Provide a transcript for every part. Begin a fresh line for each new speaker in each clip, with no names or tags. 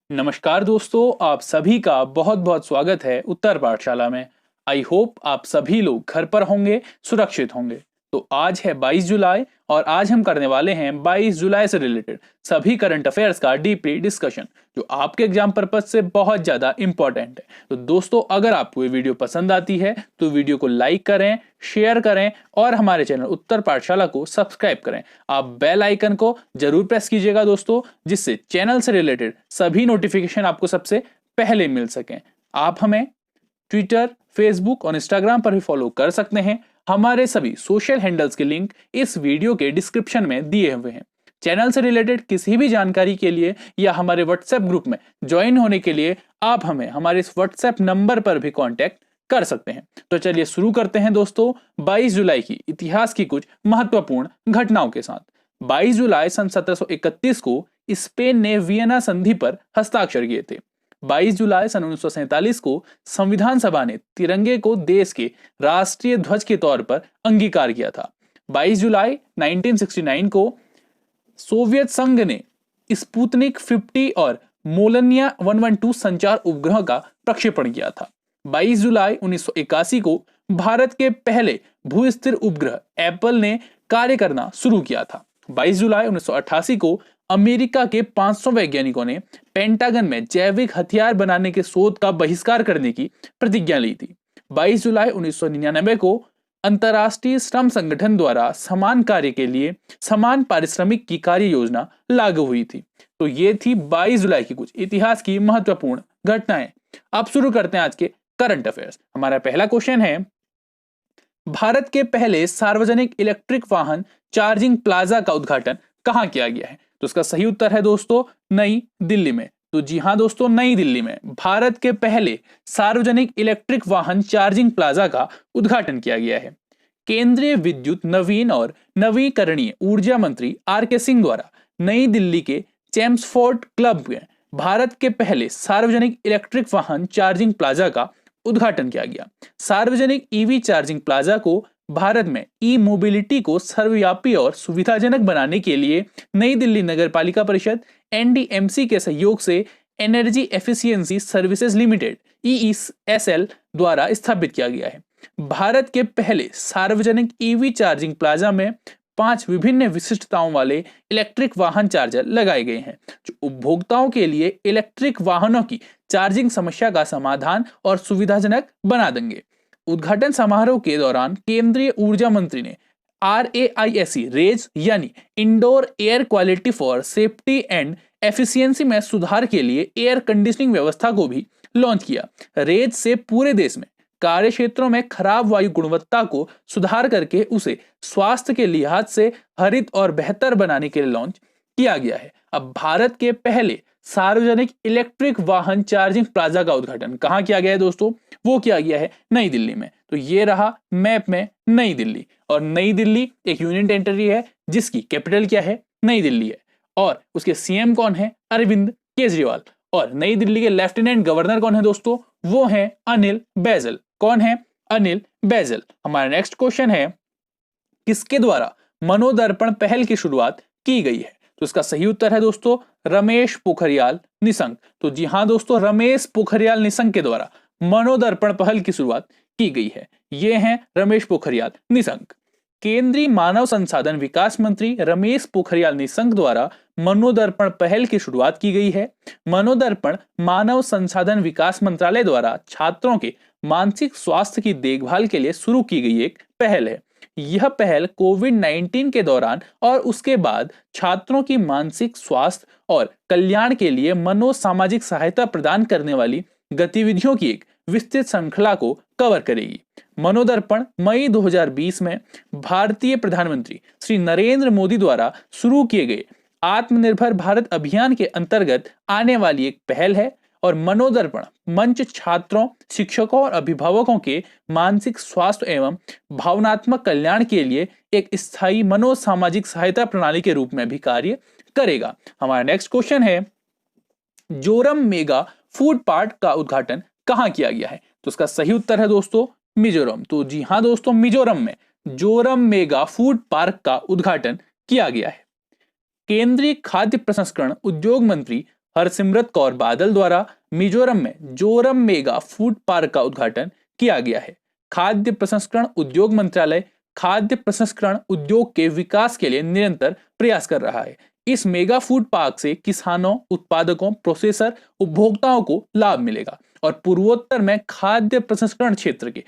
नमस्कार दोस्तों, आप सभी का बहुत बहुत स्वागत है उत्तर पाठशाला में। आई होप आप सभी लोग घर पर होंगे, सुरक्षित होंगे। तो आज है 22 जुलाई और आज हम करने वाले हैं 22 जुलाई से रिलेटेड सभी करंट अफेयर्स का डीपली डिस्कशन, जो आपके एग्जाम पर्पज से बहुत ज्यादा इंपॉर्टेंट है। तो दोस्तों, अगर आपको ये वीडियो पसंद आती है तो वीडियो को लाइक करें, शेयर करें और हमारे चैनल उत्तर पाठशाला को सब्सक्राइब करें। आप बेल आइकन को जरूर प्रेस कीजिएगा दोस्तों, जिससे चैनल से रिलेटेड सभी नोटिफिकेशन आपको सबसे पहले मिल सकें। आप हमें ट्विटर, फेसबुक और इंस्टाग्राम पर भी फॉलो कर सकते हैं। हमारे सभी सोशल हैंडल्स के लिंक इस वीडियो के डिस्क्रिप्शन में दिए हुए हैं। चैनल से रिलेटेड किसी भी जानकारी के लिए या हमारे व्हाट्सएप ग्रुप में ज्वाइन होने के लिए आप हमें हमारे इस व्हाट्सएप नंबर पर भी कांटेक्ट कर सकते हैं। तो चलिए शुरू करते हैं दोस्तों 22 जुलाई की इतिहास की कुछ महत्वपूर्ण घटनाओं के साथ। 22 जुलाई सन 1731 को स्पेन ने वियना संधि पर हस्ताक्षर किए थे। 22 जुलाई सन 1947 को संविधान सभा ने तिरंगे को देश के राष्ट्रीय ध्वज के तौर पर अंगीकार किया था। 22 जुलाई 1969 को सोवियत संघ ने स्पुतनिक 50 और मोलनिया 112 संचार उपग्रह का प्रक्षेपण किया था। 22 जुलाई 1981 को भारत के पहले भूस्थिर उपग्रह एप्पल ने कार्य करना शुरू किया था। 22 जुलाई 1988 को अमेरिका के 500 वैज्ञानिकों ने पेंटागन में जैविक हथियार बनाने के शोध का बहिष्कार करने की प्रतिज्ञा ली थी। 22 जुलाई 1999 को अंतर्राष्ट्रीय श्रम संगठन द्वारा समान कार्य के लिए समान पारिश्रमिक की कार्य योजना लागू हुई थी। तो ये थी 22 जुलाई की कुछ इतिहास की महत्वपूर्ण घटनाएं। अब शुरू करते हैं आज के करंट अफेयर्स। हमारा पहला क्वेश्चन है, भारत के पहले सार्वजनिक इलेक्ट्रिक वाहन चार्जिंग प्लाजा का उद्घाटन कहां किया गया है? तो इसका सही उत्तर है दोस्तों नई दिल्ली में। तो जी हां दोस्तों, नई दिल्ली में भारत के पहले सार्वजनिक इलेक्ट्रिक वाहन चार्जिंग प्लाजा का उद्घाटन किया गया है। केंद्रीय विद्युत नवीन और नवीकरणीय ऊर्जा मंत्री आर.के. सिंह द्वारा नई दिल्ली के चेम्सफोर्ड क्लब में भारत के पहले सार्वजनिक इलेक्ट्रिक वाहन चार्जिंग प्लाजा का उद्घाटन किया गया। सार्वजनिक ईवी चार्जिंग प्लाजा को भारत में ई मोबिलिटी को सर्वव्यापी और सुविधाजनक बनाने के लिए नई दिल्ली नगर पालिका परिषद एनडीएमसी के सहयोग से energy efficiency services limited EESL द्वारा स्थापित किया गया है। भारत के पहले सार्वजनिक ईवी चार्जिंग प्लाजा में 5 विभिन्न विशिष्टताओं वाले इलेक्ट्रिक वाहन चार्जर लगाए गए हैं, जो उपभोक्ताओं के लिए इलेक्ट्रिक वाहनों की चार्जिंग समस्या का समाधान और सुविधाजनक बना देंगे। उद्घाटन समारोह के दौरान केंद्रीय ऊर्जा मंत्री ने RAISE रेज यानी indoor air quality for safety and efficiency में सुधार के लिए एयर कंडीशनिंग व्यवस्था को भी लॉन्च किया। रेज से पूरे देश में कार्य क्षेत्रों में खराब वायु गुणवत्ता को सुधार करके उसे स्वास्थ्य के लिहाज से हरित और बेहतर बनाने के लिए लॉन्च किया गया है। अब भारत के पहले सार्वजनिक इलेक्ट्रिक वाहन चार्जिंग प्लाजा का उद्घाटन कहां किया गया है दोस्तों? वो किया गया है नई दिल्ली में। तो ये रहा मैप में नई दिल्ली, और नई दिल्ली एक यूनियन टेरिटरी है जिसकी कैपिटल क्या है? नई दिल्ली है। और उसके सीएम कौन है? अरविंद केजरीवाल। और नई दिल्ली के लेफ्टिनेंट गवर्नर कौन है दोस्तों? वो है अनिल बैजल। कौन है? अनिल बैजल। हमारा नेक्स्ट क्वेश्चन है, किसके द्वारा मनोदर्पण पहल की शुरुआत की गई है? तो इसका सही उत्तर है दोस्तों रमेश पोखरियाल निशंक। तो जी हां दोस्तों, रमेश पोखरियाल निशंक के द्वारा मनोदर्पण पहल की शुरुआत की गई है। ये हैं रमेश पोखरियाल निशंक। केंद्रीय मानव संसाधन विकास मंत्री रमेश पोखरियाल निशंक द्वारा मनोदर्पण पहल की शुरुआत की गई है। मनोदर्पण मानव संसाधन विकास मंत्रालय द्वारा छात्रों के मानसिक स्वास्थ्य की देखभाल के लिए शुरू की गई एक पहल है। यह पहल कोविड-19 के दौरान और उसके बाद छात्रों की मानसिक स्वास्थ्य और कल्याण के लिए मनोसामाजिक सहायता प्रदान करने वाली गतिविधियों की एक विस्तृत श्रृंखला को कवर करेगी। मनोदर्पण मई 2020 में भारतीय प्रधानमंत्री श्री नरेंद्र मोदी द्वारा शुरू किए गए आत्मनिर्भर भारत अभियान के अंतर्गत आने वाली एक पहल है। और मनोदर्पण मंच छात्रों, शिक्षकों और अभिभावकों के मानसिक स्वास्थ्य एवं भावनात्मक कल्याण के लिए एक स्थायी मनोसामाजिक सहायता प्रणाली के रूप में भी कार्य करेगा। हमारा नेक्स्ट क्वेश्चन है, जोरम मेगा फूड पार्क का उद्घाटन कहां किया गया है? तो इसका सही उत्तर है दोस्तों मिजोरम। तो जी हां दोस्तों, मिजोरम में जोरम मेगा फूड पार्क का उद्घाटन किया गया है। केंद्रीय खाद्य प्रसंस्करण उद्योग मंत्री हरसिमरत कौर बादल द्वारा मिजोरम में जोरम मेगा फूड पार्क का उद्घाटन किया गया है। खाद्य प्रसंस्करण उद्योग मंत्रालय खाद्य प्रसंस्करण उद्योग के विकास के लिए निरंतर प्रयास कर रहा है। इस मेगा फूड पार्क से किसानों, उत्पादकों, प्रोसेसर, उपभोक्ताओं को लाभ मिलेगा और पूर्वोत्तर में खाद्य प्रसंस्करण क्षेत्र के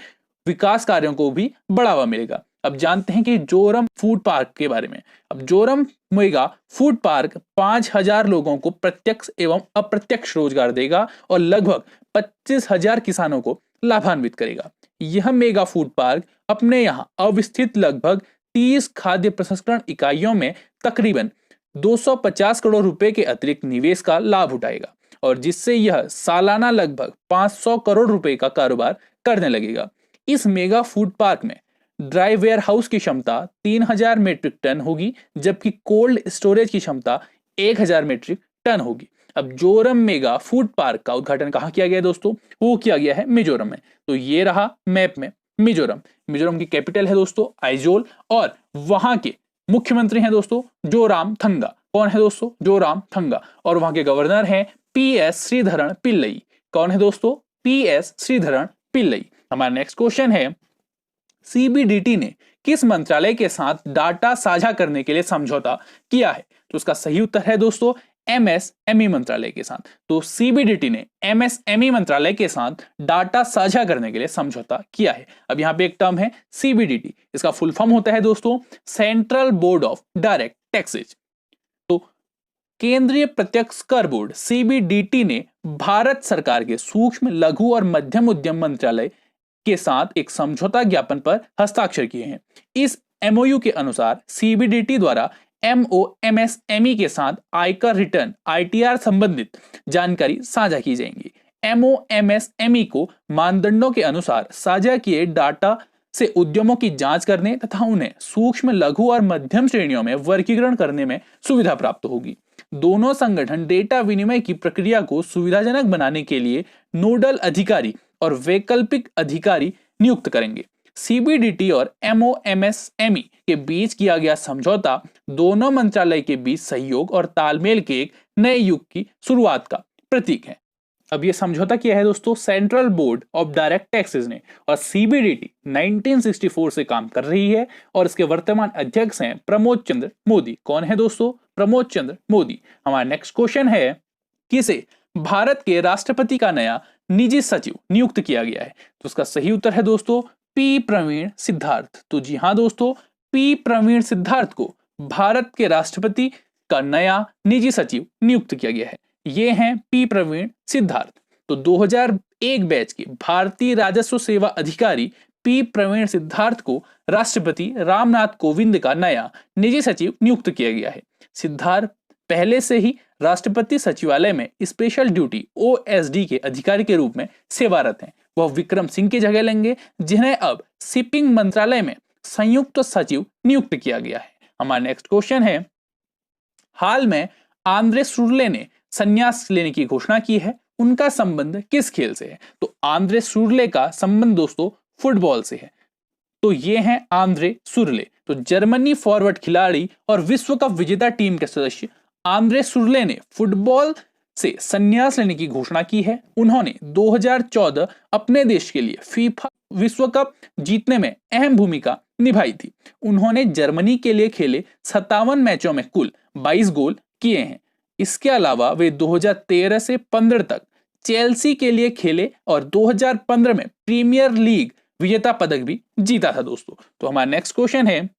विकास कार्यों को भी बढ़ावा मिलेगा। अब जानते हैं कि जोरम फूड पार्क के बारे में। अब जोरम मेगा फूड पार्क 5,000 लोगों को प्रत्यक्ष एवं अप्रत्यक्ष रोजगार देगा और लगभग 25,000 किसानों को लाभान्वित करेगा। यह मेगा फूड पार्क अपने यहाँ अवस्थित लगभग 30 खाद्य प्रसंस्करण इकाइयों में तकरीबन 250 करोड़ रुपए के अतिरिक्त निवेश का लाभ उठाएगा और जिससे यह सालाना लगभग 500 करोड़ रुपए का कारोबार करने लगेगा। इस मेगा फूड पार्क में ड्राई वेयर हाउस की क्षमता 3,000 मीट्रिक टन होगी, जबकि कोल्ड स्टोरेज की क्षमता 1,000 मीट्रिक टन होगी। अब जोरम मेगा फूड पार्क का उद्घाटन कहाँ किया गया दोस्तों? वो किया गया है मिजोरम में। तो ये रहा मैप में मिजोरम। मिजोरम की कैपिटल है दोस्तों आइजोल और वहां के मुख्यमंत्री हैं दोस्तों जोराम थंगा। कौन है दोस्तों? जोराम थंगा। और वहां के गवर्नर हैं PS श्रीधरन पिल्लई। कौन है दोस्तों? PS श्रीधरन पिल्लई। हमारा नेक्स्ट क्वेश्चन है, CBDT ने किस मंत्रालय के साथ डाटा साझा करने के लिए समझौता किया है? तो उसका सही उत्तर है दोस्तों MSME मंत्रालय के साथ। तो CBDT ने MSME मंत्रालय के साथ डाटा साझा करने के लिए समझौता किया है। अब यहाँ पे एक टर्म है CBDT, इसका फुल फॉर्म होता है दोस्तों central board of direct taxes. तो केंद्रीय प्रत्यक्ष कर बोर्ड CBDT ने भारत सरकार के सूक्ष्म, लघु और मध्यम उद्यम मंत्रालय के साथ एक समझौता ज्ञापन पर हस्ताक्षर किए हैं। इस MOU के अनुसार CBDT द्वारा MOMSME के साथ आयकर रिटर्न ITR संबंधित जानकारी साझा की जाएंगी। MOMSME को मानदंडों के अनुसार साझा किए डाटा से उद्यमों की जांच करने तथा उन्हें सूक्ष्म, लघु और मध्यम श्रेणियों में वर्गीकरण करने में सुविधा प्राप्त होगी। दोनों संगठन डेटा विनिमय की प्रक्रिया को सुविधाजनक बनाने के लिए नोडल अधिकारी और वैकल्पिक अधिकारी नियुक्त करेंगे। CBDT और MOMSME के बीच किया गया समझौता दोनों मंत्रालय के बीच सहयोग और तालमेल के एक नए युग की शुरुआत का प्रतीक है। अब ये समझौता किया है दोस्तों central board of direct taxes ने और CBDT 1964 से काम कर रही है और इसके वर्तमान अध्यक्ष हैं प्रमोद चंद्र मोदी। कौन है दोस्तों? प्रमोद चंद्र मोदी। हमारा नेक्स्ट क्वेश्चन है, किसे भारत के राष्ट्रपति का नया निजी सचिव नियुक्त किया गया है? तो उसका सही उत्तर है दोस्तों P प्रवीण सिद्धार्थ। तो जी हाँ दोस्तों, P प्रवीण सिद्धार्थ को भारत के राष्ट्रपति का नया निजी सचिव नियुक्त किया गया है। ये हैं P प्रवीण सिद्धार्थ। तो 2001 बैच के भारतीय राजस्व सेवा अधिकारी P प्रवीण सिद्धार्थ को राष्ट्रपति रामनाथ कोविंद का नया निजी सचिव नियुक्त किया गया है। सिद्धार्थ पहले से ही राष्ट्रपति सचिवालय में स्पेशल ड्यूटी OSD के अधिकारी के रूप में सेवारत हैं। वह विक्रम सिंह की जगह लेंगे, जिन्हें अब शिपिंग मंत्रालय में संयुक्त सचिव नियुक्त किया गया है। हमारा नेक्स्ट क्वेश्चन है, हाल में आंद्रेस रुर्ले ने संन्यास लेने की घोषणा की है, उनका संबंध किस खेल से है? तो आंद्रेस रुर्ले का संबंध दोस्तों फुटबॉल से है। तो ये हैं आंद्रे सुरले। तो जर्मनी फॉरवर्ड खिलाड़ी और विश्व कप विजेता टीम के सदस्य आंद्रे सुरले ने फुटबॉल से संन्यास लेने की घोषणा की है। उन्होंने 2014 अपने देश के लिए फीफा विश्व कप जीतने में अहम भूमिका निभाई थी। उन्होंने जर्मनी के लिए खेले 57 मैचों में कुल 22 गोल किए हैं। इसके अलावा वे 2013 से 15 तक चेल्सी के लिए खेले और 2015 में प्रीमियर लीग विजेता पदक भी जीता था दोस्तों। तो हमारा नेक्स्ट क्वेश्चन है,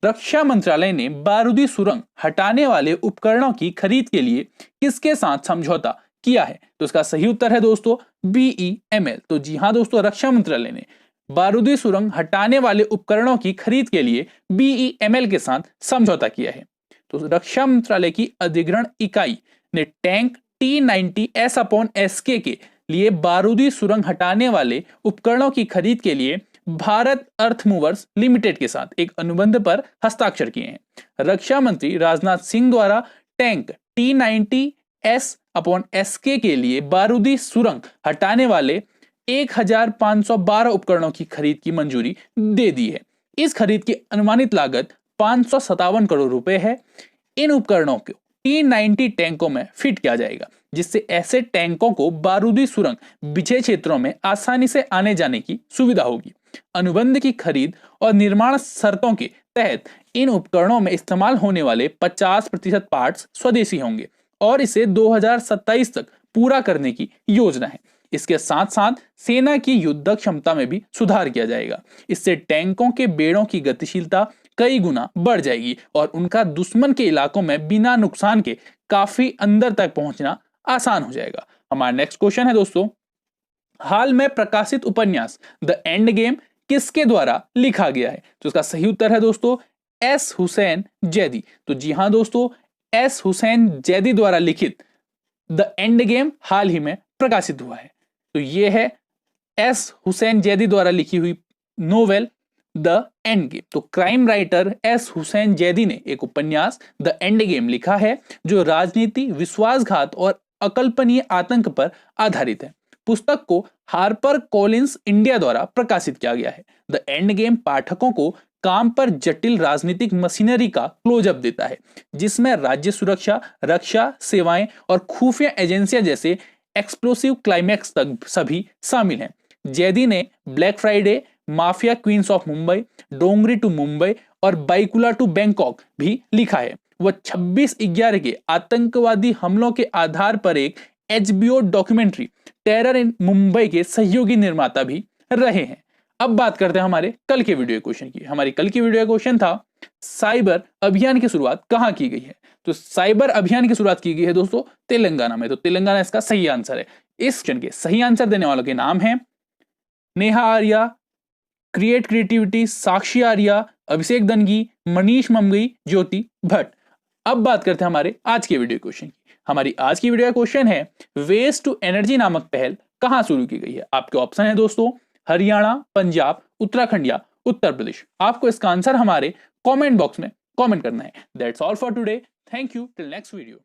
रक्षा मंत्रालय ने बारूदी सुरंग हटाने वाले उपकरणों की खरीद के लिए किसके साथ समझौता किया है? तो इसका सही उत्तर है दोस्तों BEML। तो जी हाँ दोस्तों, रक्षा मंत्रालय ने बारूदी सुरंग हटाने वाले उपकरणों की खरीद के लिए BEML के साथ समझौता किया है। तो रक्षा मंत्रालय की अधिग्रहण इकाई ने टैंक T90S/SK के लिए बारूदी सुरंग हटाने वाले उपकरणों की खरीद के लिए भारत अर्थ मूवर्स लिमिटेड के साथ एक अनुबंध पर हस्ताक्षर किए हैं। रक्षा मंत्री राजनाथ सिंह द्वारा टैंक T90S/SK के लिए बारूदी सुरंग हटाने वाले 1512 उपकरणों की खरीद की मंजूरी दे दी है। इस खरीद की अनुमानित लागत 557 करोड़ रुपए है। इन उपकरणों को T-90 टैंकों में फिट किया जाएगा, जिससे ऐसे टैंकों को बारूदी सुरंग बिछे क्षेत्रों में आसानी से आने जाने की सुविधा होगी। अनुबंध की खरीद और निर्माण शर्तों के तहत इन उपकरणों में इस्तेमाल होने वाले 50% पार्ट्स स्वदेशी होंगे और इसे 2027 तक पूरा करने की योजना है। इसके साथ साथ सेना की युद्ध क्षमता में भी सुधार किया जाएगा। इससे टैंकों के बेड़ों की गतिशीलता कई गुना बढ़ जाएगी और उनका दुश्मन के इलाकों में बिना नुकसान के काफी अंदर तक पहुंचना आसान हो जाएगा। हमारा नेक्स्ट क्वेश्चन है दोस्तों, हाल में प्रकाशित उपन्यास द एंड गेम किसके द्वारा लिखा गया है? तो इसका सही उत्तर है दोस्तों एस हुसैन जैदी। तो जी हाँ दोस्तों, एस हुसैन जैदी द्वारा लिखित द एंड गेम हाल ही में प्रकाशित हुआ है। तो ये है एस हुसैन जैदी द्वारा लिखी हुई नोवेल द एंड गेम। तो crime writer S Hussain Zaidi ने एक उपन्यास द एंड गेम लिखा है जो राजनीति, विश्वासघात और अकल्पनीय आतंक पर आधारित है। पुस्तक को हार्पर कॉलिंस इंडिया द्वारा प्रकाशित किया गया है। द एंड गेम पाठकों को काम पर जटिल राजनीतिक मशीनरी का क्लोजअप देता है, जिसमें राज्य सुरक्षा, रक्षा सेवाएं और खुफिया एजेंसियां जैसे एक्सप्लोसिव क्लाइमैक्स तक सभी शामिल हैं। जैदी ने black Friday, mafia queens of Mumbai, Dongri to Mumbai और बाइकुला टू बैंकॉक भी लिखा है। वह 26/11 के आतंकवादी हमलों के आधार पर एक HBO डॉक्यूमेंट्री टेरर इन मुंबई के सहयोगी निर्माता भी रहे हैं। अब बात करते हैं हमारे कल के वीडियो क्वेश्चन की। हमारी कल की वीडियो क्वेश्चन था साइबर अभियान की शुरुआत कहां की गई है? तो साइबर अभियान की शुरुआत की गई है दोस्तों तेलंगाना में। तो तेलंगाना इसका सही आंसर है। इस क्वेश्चन के सही आंसर देने वालों के नाम हैं नेहा आर्या, क्रिएट क्रिएटिविटी, साक्षी आर्या, अभिषेक दनगी, मनीष ममगई, ज्योति भट्ट। अब बात करते हैं हमारे आज के वीडियो क्वेश्चन की। हमारी आज की वीडियो क्वेश्चन है वेस्ट टू एनर्जी नामक पहल कहां शुरू की गई है? आपके ऑप्शन है दोस्तों हरियाणा, पंजाब, उत्तराखंड या उत्तर प्रदेश। आपको इसका आंसर हमारे कमेंट बॉक्स में कमेंट करना है। That's all for today. Thank you, till next video.